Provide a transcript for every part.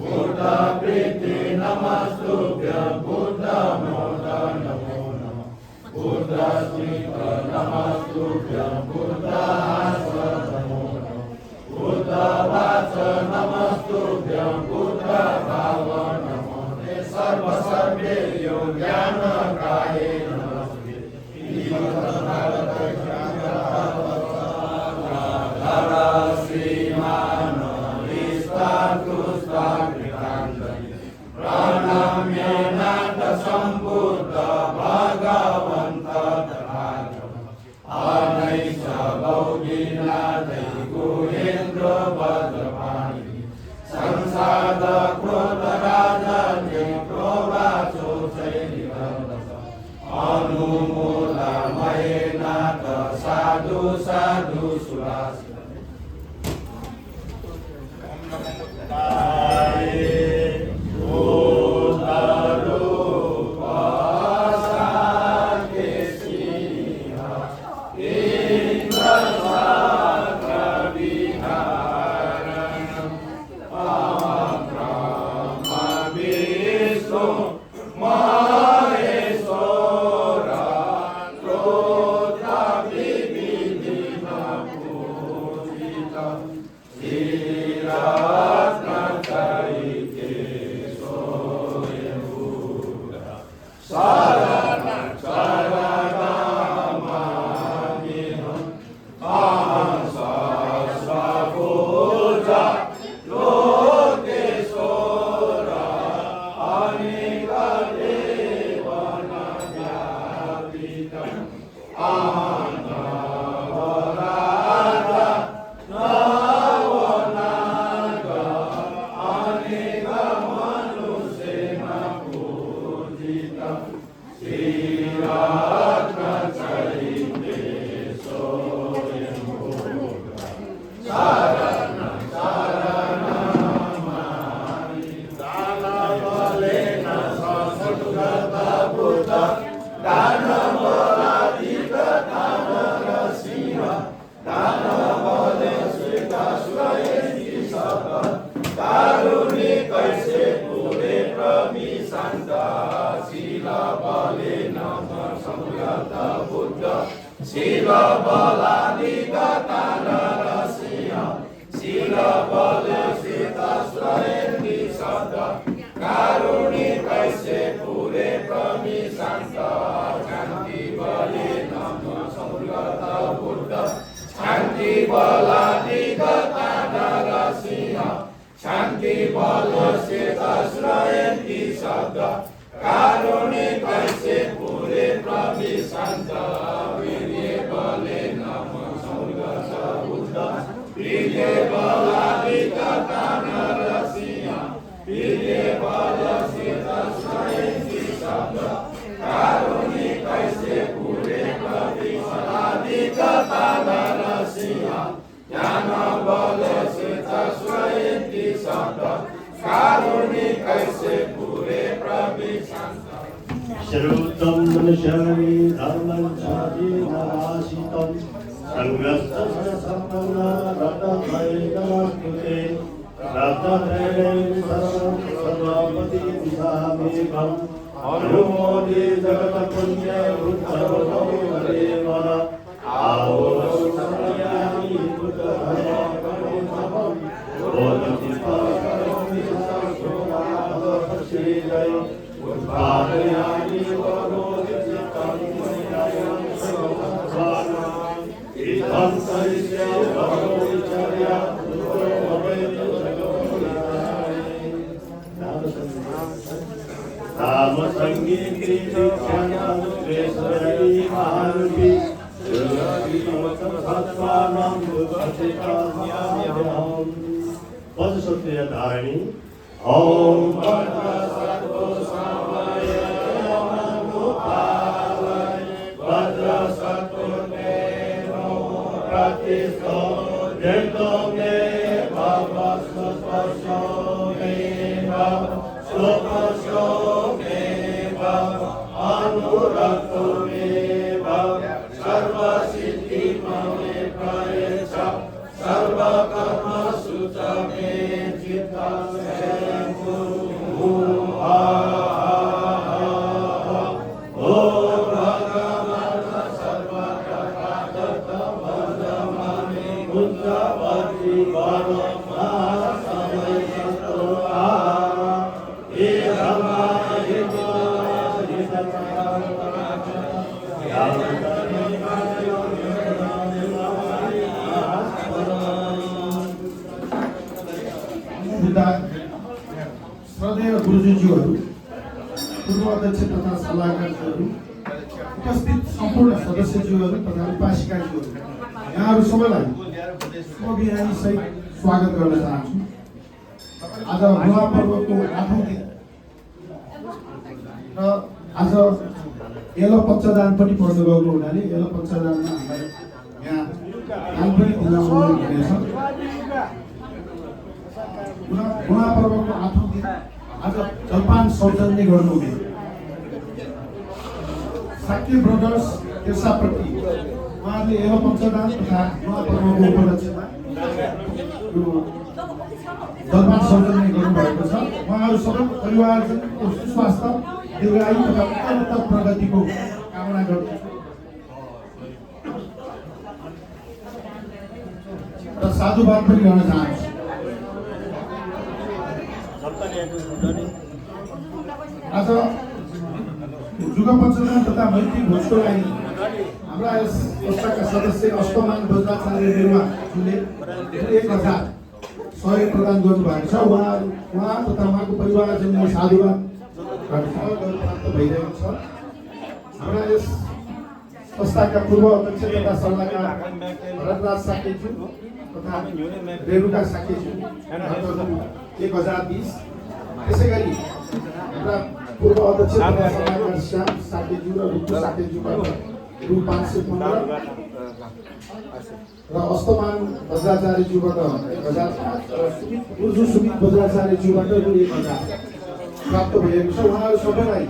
Buddha नमस्तुभ्यं बुद्धमोद नमो नमः बुद्धस्मित नमस्तुभ्यं बुद्धास्व नमो नमः बुद्धवाच नमस्तुभ्यं बुद्धभाव नमो ते सर्वसर्वेभ्यो ज्ञानकाये नमस्ते श्रीमान प्रणम्येनाथ सम्बुद्ध भगवन्त अनैष गौरीनाथै गुहेन्द्र वज्रपाणि संसाद क्रोध राजन्ये प्रोवाचो शैलिवन्दस अनुमूलमयेनाथ साधु साधु सुरासि सर्व श्रद्धेय गुरुजीज्यूहरू, पूर्व अध्यक्ष तथा सल्लाहकारज्यूहरू, उपस्थित सम्पूर्ण सदस्यज्यूहरू तथा उपासिकाज्यूहरू, यहाँहरू सबैलाई शुभ बिहानी सहित स्वागत गर्न चाहन्छु। आज महापर्वको 8औं दिन र आज यल्लो पञ्चदान पनि पर्नु गएको हुनाले यल्लो पञ्चदानमा हामीलाई यहाँ दान पनि दिलाउनु हुनेछ। महापर्वको 8औं दिन आज जलपान सौजन्य गर्नुहुने साक्य ब्रदर्स तेर्सापट्टि उहाँले यल्लो पञ्चदान तथा महापर्वको उपलक्ष्यमा जलपान सौजन्य गर्नुभएको छ। उहाँहरू सबै परिवारजनको सुस्वास्थ्य, दीर्घायु तथा उत्तरोत्तर प्रगतिको कामना गर्दछु र साधुवाद पनि गर्न चाहन्छु। आज जुग पञ्चदान तथा मैत्री भोजको लागि हाम्रा यस संस्थाका सदस्य अष्टमान बज्राचार्य निर्वाहले 1000 सहयोग प्रदान गर्नुभएको छ। उहाँ तथा उहाँको परिवारजनले साधुवाद प्राप्त भइरहेको छ। हाम्रा यस संस्थाका पूर्व अध्यक्ष तथा सल्लाहकार भरतराज साकेज्यू तथा रेणुका साकेज्यू 1020। त्यसै गरी हाम्रा पूर्व अध्यक्ष तथा सल्लाहकार श्याम साकेज्यू र रुकु साकेज्यूबाट रु 515 र अस्तमान बज्राचार्यज्यूबाट 1005 र सुमित बज्राचार्यज्यूबाट रु 1000 प्राप्त भएको छ। उहाँहरू सबैलाई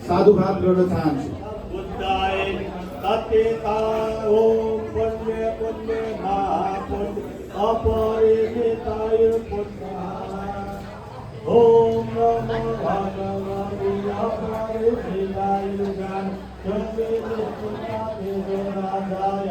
साधुवाद गर्न चाहन्छु। ओम नमो भगवते अपरिचिताय ज्ञान राजाय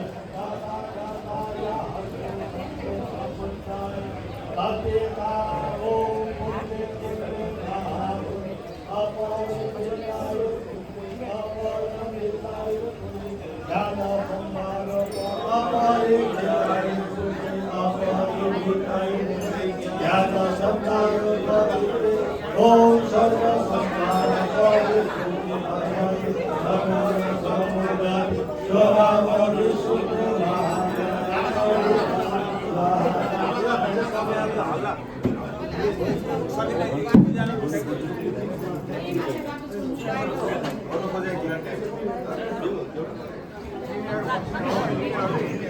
ओम सर्व संसार Thank you.